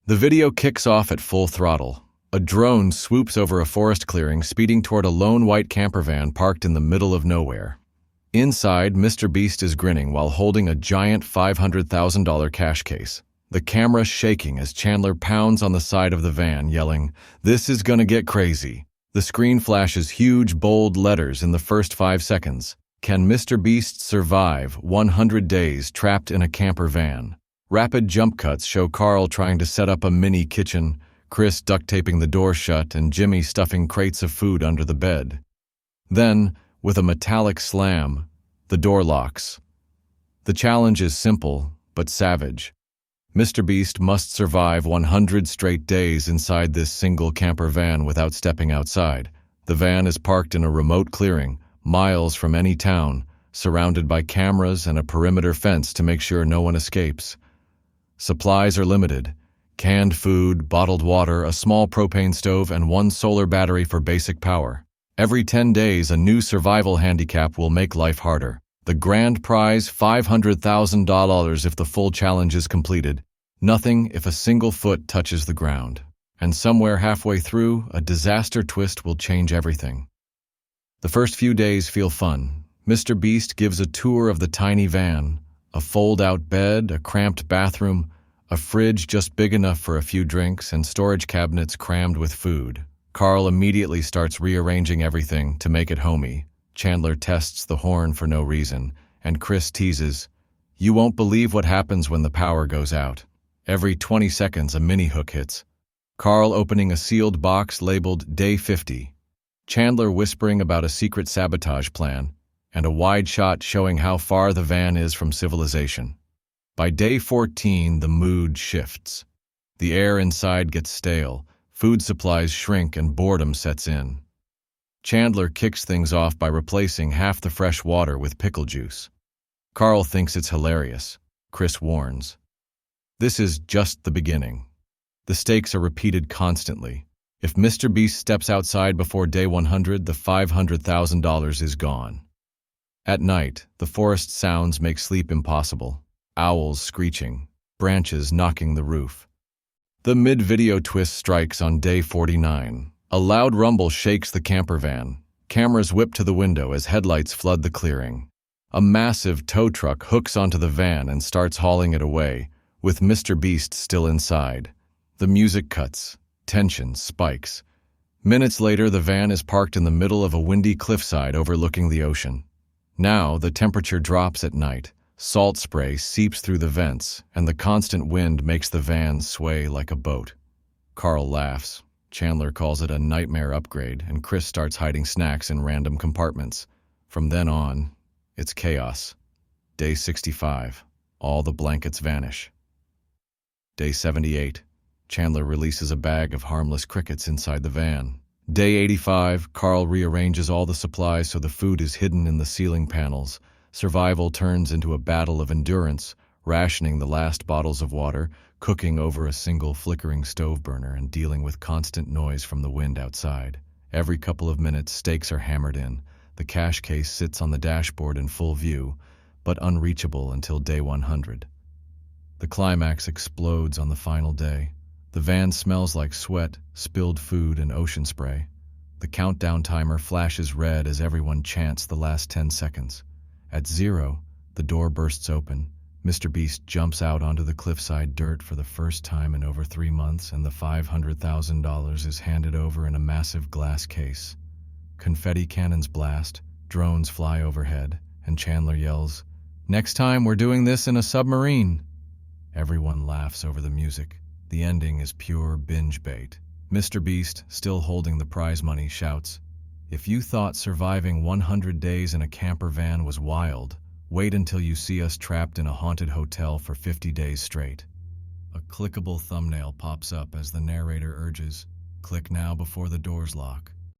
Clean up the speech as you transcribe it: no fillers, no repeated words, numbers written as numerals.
The video kicks off at full throttle. A drone swoops over a forest clearing, speeding toward a lone white camper van parked in the middle of nowhere. Inside, MrBeast is grinning while holding a giant $500,000 cash case. The camera shaking as Chandler pounds on the side of the van, yelling, "This is gonna get crazy." The screen flashes huge, bold letters in the first 5 seconds. Can MrBeast survive 100 days trapped in a camper van? Rapid jump cuts show Carl trying to set up a mini kitchen, Chris duct taping the door shut, and Jimmy stuffing crates of food under the bed. Then, with a metallic slam, the door locks. The challenge is simple, but savage. MrBeast must survive 100 straight days inside this single camper van without stepping outside. The van is parked in a remote clearing, miles from any town, surrounded by cameras and a perimeter fence to make sure no one escapes. Supplies are limited. Canned food, bottled water, a small propane stove, and one solar battery for basic power. Every 10 days, a new survival handicap will make life harder. The grand prize, $500,000 if the full challenge is completed. Nothing if a single foot touches the ground. And somewhere halfway through, a disaster twist will change everything. The first few days feel fun. MrBeast gives a tour of the tiny van. A fold-out bed, a cramped bathroom, a fridge just big enough for a few drinks, and storage cabinets crammed with food. Carl immediately starts rearranging everything to make it homey. Chandler tests the horn for no reason, and Chris teases, "You won't believe what happens when the power goes out." Every 20 seconds, a mini-hook hits. Carl opening a sealed box labeled Day 50. Chandler whispering about a secret sabotage plan, and a wide shot showing how far the van is from civilization. By day 14, the mood shifts. The air inside gets stale, food supplies shrink, and boredom sets in. Chandler kicks things off by replacing half the fresh water with pickle juice. Carl thinks it's hilarious. Chris warns. This is just the beginning. The stakes are repeated constantly. If MrBeast steps outside before day 100, the $500,000 is gone. At night, the forest sounds make sleep impossible. Owls screeching, branches knocking the roof. The mid-video twist strikes on day 49. A loud rumble shakes the camper van. Cameras whip to the window as headlights flood the clearing. A massive tow truck hooks onto the van and starts hauling it away, with MrBeast still inside. The music cuts. Tension spikes. Minutes later, the van is parked in the middle of a windy cliffside overlooking the ocean. Now, the temperature drops at night. Salt spray seeps through the vents, and the constant wind makes the van sway like a boat. Carl laughs. Chandler calls it a nightmare upgrade, and Chris starts hiding snacks in random compartments. From then on, it's chaos. Day 65. All the blankets vanish. Day 78. Chandler releases a bag of harmless crickets inside the van. Day 85. Carl rearranges all the supplies so the food is hidden in the ceiling panels. Survival turns into a battle of endurance, rationing the last bottles of water, cooking over a single flickering stove burner, and dealing with constant noise from the wind outside. Every couple of minutes, stakes are hammered in. The cash case sits on the dashboard in full view, but unreachable until day 100. The climax explodes on the final day. The van smells like sweat, spilled food, and ocean spray. The countdown timer flashes red as everyone chants the last 10 seconds. At 0, the door bursts open. MrBeast jumps out onto the cliffside dirt for the first time in over 3 months, and the $500,000 is handed over in a massive glass case. Confetti cannons blast, drones fly overhead, and Chandler yells, "Next time we're doing this in a submarine." Everyone laughs over the music. The ending is pure binge bait. MrBeast, still holding the prize money, shouts, "If you thought surviving 100 days in a camper van was wild, wait until you see us trapped in a haunted hotel for 50 days straight." A clickable thumbnail pops up as the narrator urges, "Click now before the doors lock."